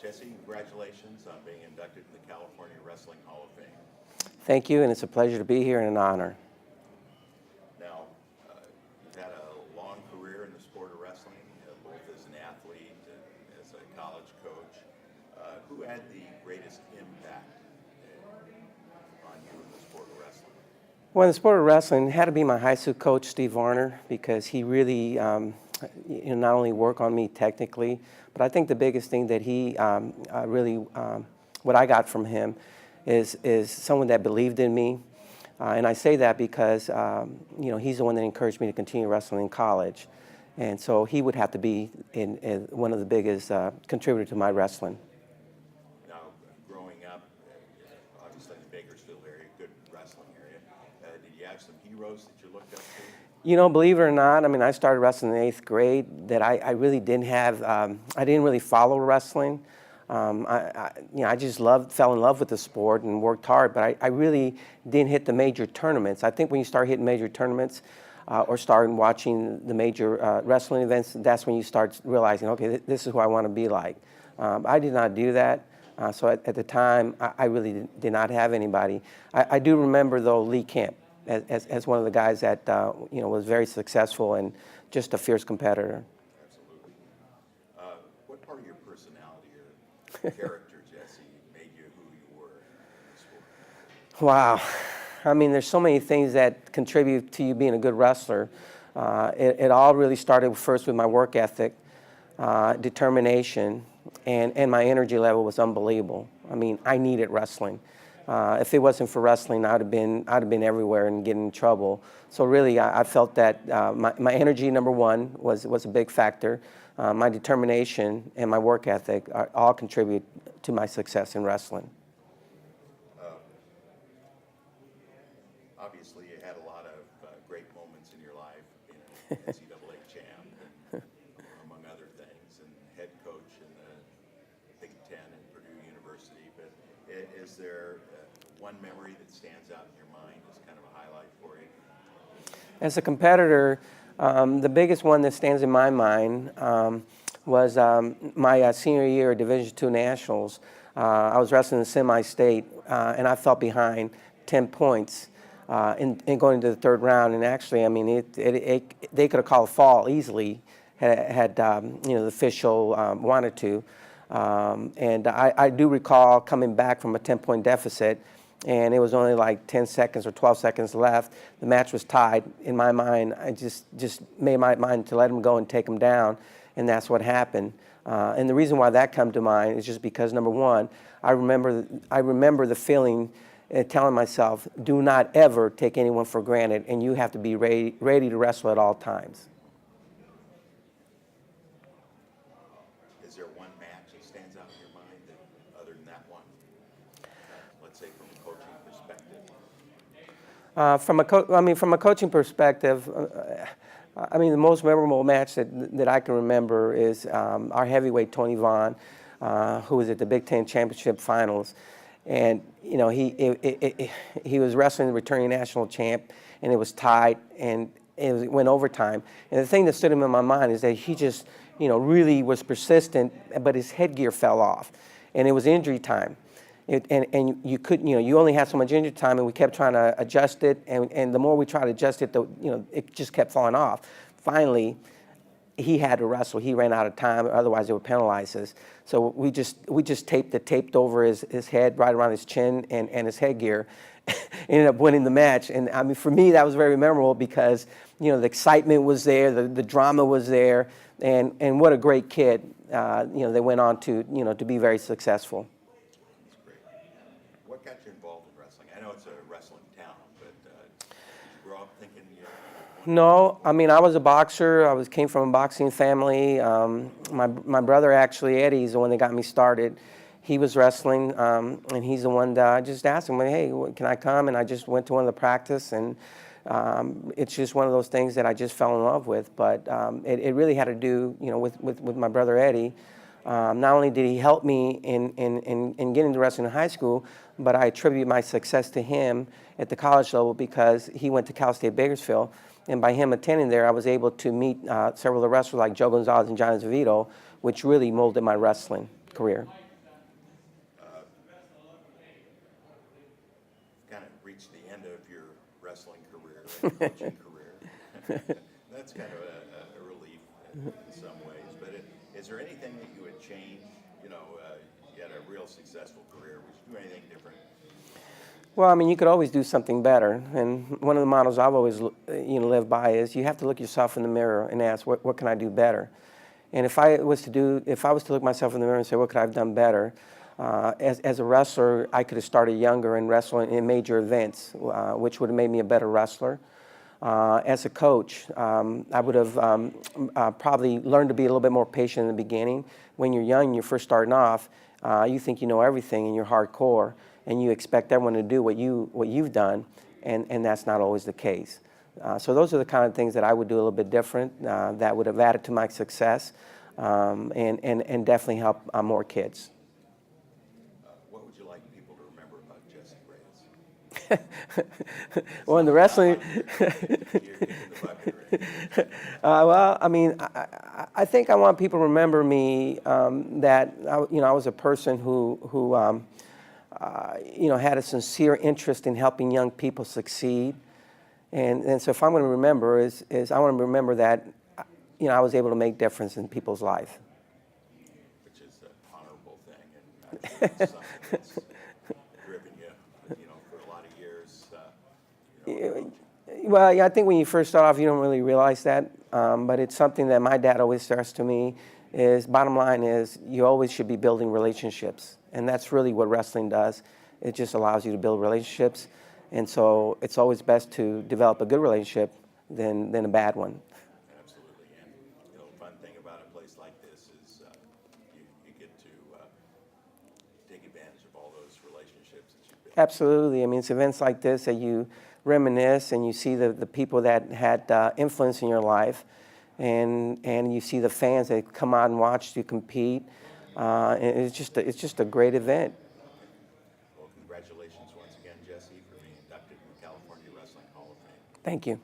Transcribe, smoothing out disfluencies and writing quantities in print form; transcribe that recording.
Jessie, congratulations on being inducted to the California Wrestling Hall of Fame. Thank you, and it's a pleasure to be here and an honor. Now, you've had a long career in the sport of wrestling, both as an athlete and as a college coach. Who had the greatest impact on you in the sport of wrestling? Well, in the sport of wrestling, it had to be my high school coach, Steve Varner, because he really not only worked on me technically, but I think the biggest thing that he what I got from him is someone that believed in me. And I say that because, he's the one that encouraged me to continue wrestling in college. And so he would have to be in one of the biggest contributors to my wrestling. Now, growing up, obviously in the Bakersfield area, good wrestling area, did you have some heroes that you looked up to? You know, believe it or not, I mean, I started wrestling in 8th grade. That I really didn't have, I didn't really follow wrestling. I just fell in love with the sport and worked hard, but I really didn't hit the major tournaments. I think when you start hitting major tournaments or start watching the major wrestling events, that's when you start realizing, okay, this is who I want to be like. I did not do that. So at the time, I really did not have anybody. I do remember, though, Lee Camp as one of the guys that was very successful and just a fierce competitor. Absolutely. What part of your personality or character, Jessie, made you who you were in the sport? Wow. I mean, there's so many things that contribute to you being a good wrestler. It all really started first with my work ethic, determination, and my energy level was unbelievable. I mean, I needed wrestling. If it wasn't for wrestling, I'd have been everywhere and getting in trouble. So really, I felt that my energy, number one, was a big factor. My determination and my work ethic all contribute to my success in wrestling. Obviously, you had a lot of great moments in your life, being an NCAA champ, and, among other things, and head coach in the Big Ten at Purdue University. But is there one memory that stands out in your mind as kind of a highlight for you? As a competitor, the biggest one that stands in my mind was my senior year at Division II Nationals. I was wrestling in semi-state, and I fell behind 10 points in going into the third round. And actually, I mean, they could have called a fall easily had the official wanted to. And I do recall coming back from a 10-point deficit, and it was only like 10 seconds or 12 seconds left. The match was tied. In my mind, I just made my mind to let him go and take him down, and that's what happened. And the reason why that come to mind is just because, number one, I remember the feeling telling myself, do not ever take anyone for granted, and you have to be ready to wrestle at all times. Is there one match that stands out in your mind that, other than that one? Let's say from a coaching perspective. From a coaching perspective, the most memorable match that I can remember is our heavyweight Tony Vaughn, who was at the Big Ten Championship Finals, and he was wrestling the returning national champ, and it was tied, and it went overtime. And the thing that stood in my mind is that he just really was persistent, but his headgear fell off, and it was injury time. And you couldn't, you only had so much injury time, and we kept trying to adjust it, and the more we tried to adjust it, it just kept falling off. Finally, he had to wrestle. He ran out of time, otherwise they would penalize us. So we just taped over his head, right around his chin and his headgear. Ended up winning the match, and I mean, for me, that was very memorable because the excitement was there, the drama was there, and what a great kid. They went on to to be very successful. That's great. What got you involved in wrestling? I know it's a wrestling town, but did you grow up thinking No, I mean, I was a boxer. Came from a boxing family. My brother, actually, Eddie, is the one that got me started. He was wrestling, and he's the one that I just asked him, hey, can I come? And I just went to one of the practice, and it's just one of those things that I just fell in love with. But it really had to do, with my brother Eddie. Not only did he help me in getting to wrestling in high school, but I attribute my success to him at the college level because he went to Cal State Bakersfield. And by him attending there, I was able to meet several of the wrestlers like Joe Gonzalez and Johnny Zavito, which really molded my wrestling career. wrestling career and a coaching career. That's kind of a relief in some ways. But is there anything that you would change? You know, you had a real successful career. Would you do anything different? Well, I mean, you could always do something better. And one of the models I've always lived by is you have to look yourself in the mirror and ask, what can I do better? And if I was to look myself in the mirror and say, what could I have done better? As a wrestler, I could have started younger and wrestled in major events, which would have made me a better wrestler. As a coach, I would have probably learned to be a little bit more patient in the beginning. When you're young, you're first starting off, you think you know everything and you're hardcore, and you expect everyone to do what you've done, and that's not always the case. So those are the kind of things that I would do a little bit different, that would have added to my success, and definitely help more kids. What would you like people to remember about Jessie Reyes? Well, in the wrestling, well, I mean, I think I want people to remember me, that I was a person who had a sincere interest in helping young people succeed, and so if I'm going to remember is I want to remember that I was able to make difference in people's life. Which is an honorable thing, and it's something that's driven you, for a lot of years. Well, yeah, I think when you first start off, you don't really realize that, but it's something that my dad always stressed to me. Bottom line is you always should be building relationships, and that's really what wrestling does. It just allows you to build relationships, and so it's always best to develop a good relationship than a bad one. Absolutely, and the fun thing about a place like this is you get to take advantage of all those relationships that you've built. Absolutely. I mean, it's events like this that you reminisce and you see the people that had influence in your life, and you see the fans that come out and watch you compete. And it's just a great event. Well, congratulations once again, Jessie, for being inducted in the California Wrestling Hall of Fame. Thank you.